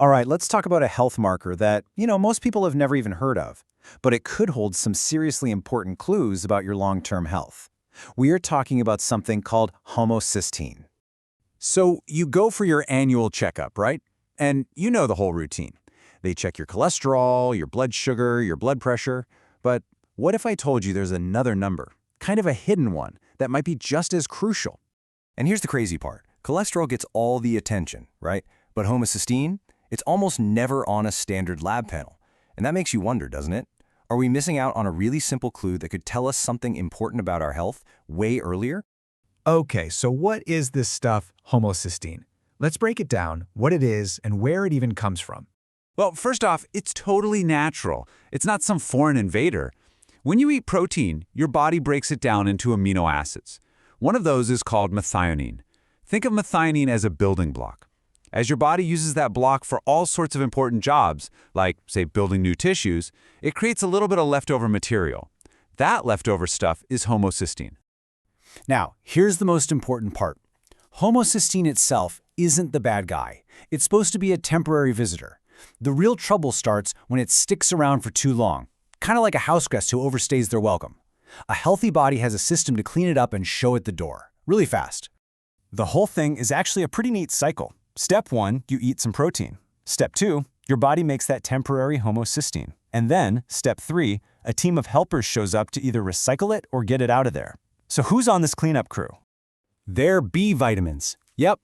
All right, let's talk about a health marker that, most people have never even heard of, but it could hold some seriously important clues about your long-term health. We are talking about something called homocysteine. So you go for your annual checkup, right? And you know the whole routine. They check your cholesterol, your blood sugar, your blood pressure. But what if I told you there's another number, kind of a hidden one, that might be just as crucial? And here's the crazy part. Cholesterol gets all the attention, right? But homocysteine, it's almost never on a standard lab panel. And that makes you wonder, doesn't it? Are we missing out on a really simple clue that could tell us something important about our health way earlier? Okay, so what is this stuff, homocysteine? Let's break it down, what it is, and where it even comes from. Well, first off, it's totally natural. It's not some foreign invader. When you eat protein, your body breaks it down into amino acids. One of those is called methionine. Think of methionine as a building block. As your body uses that block for all sorts of important jobs, like, say, building new tissues, it creates a little bit of leftover material. That leftover stuff is homocysteine. Now, here's the most important part. Homocysteine itself isn't the bad guy. It's supposed to be a temporary visitor. The real trouble starts when it sticks around for too long, kind of like a houseguest who overstays their welcome. A healthy body has a system to clean it up and show it the door, really fast. The whole thing is actually a pretty neat cycle. Step 1, you eat some protein. Step 2, your body makes that temporary homocysteine. And then, step 3, a team of helpers shows up to either recycle it or get it out of there. So who's on this cleanup crew? They're B vitamins. Yep.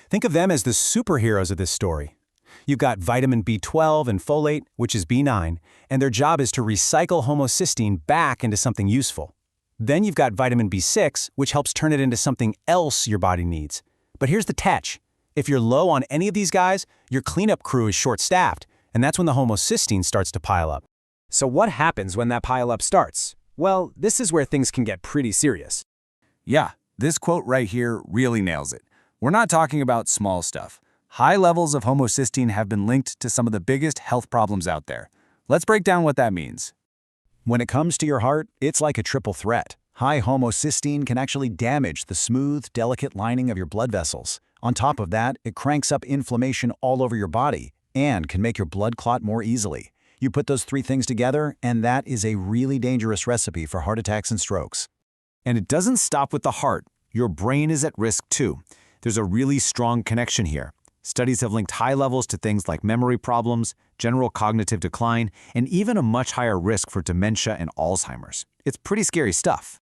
Think of them as the superheroes of this story. You've got vitamin B12 and folate, which is B9, and their job is to recycle homocysteine back into something useful. Then you've got vitamin B6, which helps turn it into something else your body needs. But here's the catch. If you're low on any of these guys, your cleanup crew is short-staffed, and that's when the homocysteine starts to pile up. So what happens when that pile-up starts? Well, this is where things can get pretty serious. Yeah, this quote right here really nails it. We're not talking about small stuff. High levels of homocysteine have been linked to some of the biggest health problems out there. Let's break down what that means. When it comes to your heart, it's like a triple threat. High homocysteine can actually damage the smooth, delicate lining of your blood vessels. On top of that, it cranks up inflammation all over your body and can make your blood clot more easily. You put those three things together, and that is a really dangerous recipe for heart attacks and strokes. And it doesn't stop with the heart. Your brain is at risk too. There's a really strong connection here. Studies have linked high levels to things like memory problems, general cognitive decline, and even a much higher risk for dementia and Alzheimer's. It's pretty scary stuff.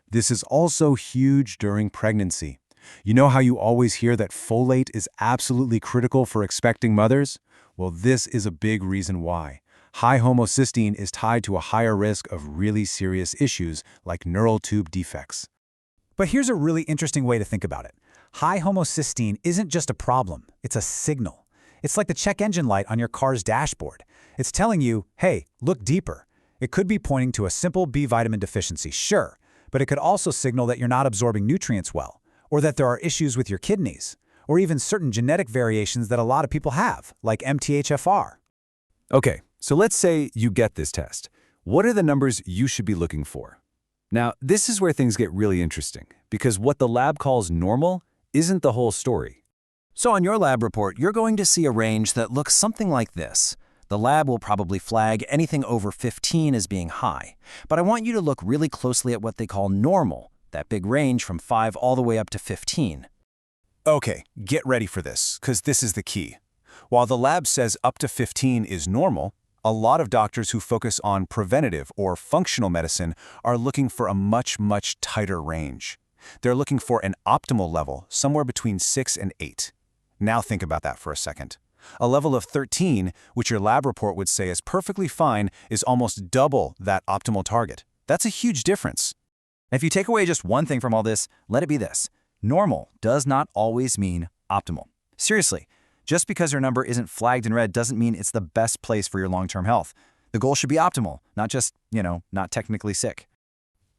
This is also huge during pregnancy. You know how you always hear that folate is absolutely critical for expecting mothers? Well, this is a big reason why. High homocysteine is tied to a higher risk of really serious issues like neural tube defects. But here's a really interesting way to think about it. High homocysteine isn't just a problem, it's a signal. It's like the check engine light on your car's dashboard. It's telling you, hey, look deeper. It could be pointing to a simple B vitamin deficiency, sure, but it could also signal that you're not absorbing nutrients well, or that there are issues with your kidneys, or even certain genetic variations that a lot of people have, like MTHFR. Okay, so let's say you get this test. What are the numbers you should be looking for? Now, this is where things get really interesting, because what the lab calls normal isn't the whole story. So on your lab report, you're going to see a range that looks something like this. The lab will probably flag anything over 15 as being high, but I want you to look really closely at what they call normal, that big range from 5 all the way up to 15. Okay, get ready for this, because this is the key. While the lab says up to 15 is normal, a lot of doctors who focus on preventative or functional medicine are looking for a much, much tighter range. They're looking for an optimal level, somewhere between 6 and 8. Now think about that for a second. A level of 13, which your lab report would say is perfectly fine, is almost double that optimal target. That's a huge difference. If you take away just one thing from all this, let it be this. Normal does not always mean optimal. Seriously, just because your number isn't flagged in red doesn't mean it's the best place for your long-term health. The goal should be optimal, not just, not technically sick.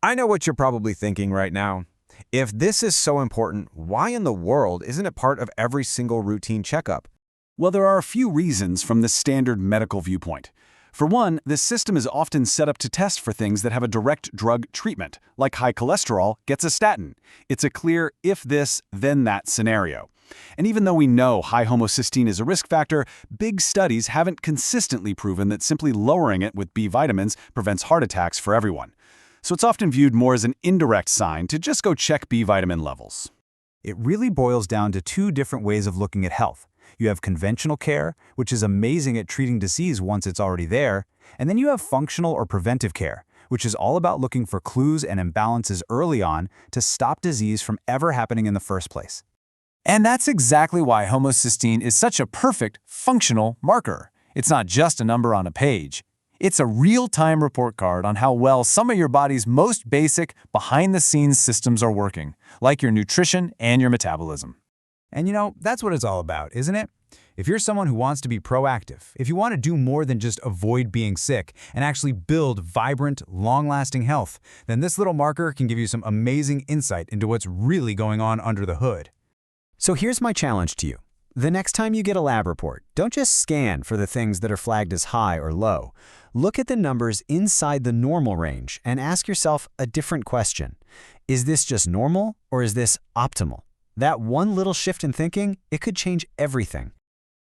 I know what you're probably thinking right now. If this is so important, why in the world isn't it part of every single routine checkup? Well, there are a few reasons from the standard medical viewpoint. For one, this system is often set up to test for things that have a direct drug treatment, like high cholesterol gets a statin. It's a clear if this, then that scenario. And even though we know high homocysteine is a risk factor, big studies haven't consistently proven that simply lowering it with B vitamins prevents heart attacks for everyone. So it's often viewed more as an indirect sign to just go check B vitamin levels. It really boils down to two different ways of looking at health. You have conventional care, which is amazing at treating disease once it's already there, and then you have functional or preventive care, which is all about looking for clues and imbalances early on to stop disease from ever happening in the first place. And that's exactly why homocysteine is such a perfect, functional marker. It's not just a number on a page. It's a real-time report card on how well some of your body's most basic, behind-the-scenes systems are working, like your nutrition and your metabolism. And that's what it's all about, isn't it? If you're someone who wants to be proactive, if you want to do more than just avoid being sick and actually build vibrant, long-lasting health, then this little marker can give you some amazing insight into what's really going on under the hood. So here's my challenge to you. The next time you get a lab report, don't just scan for the things that are flagged as high or low. Look at the numbers inside the normal range and ask yourself a different question. Is this just normal or is this optimal? That one little shift in thinking, it could change everything.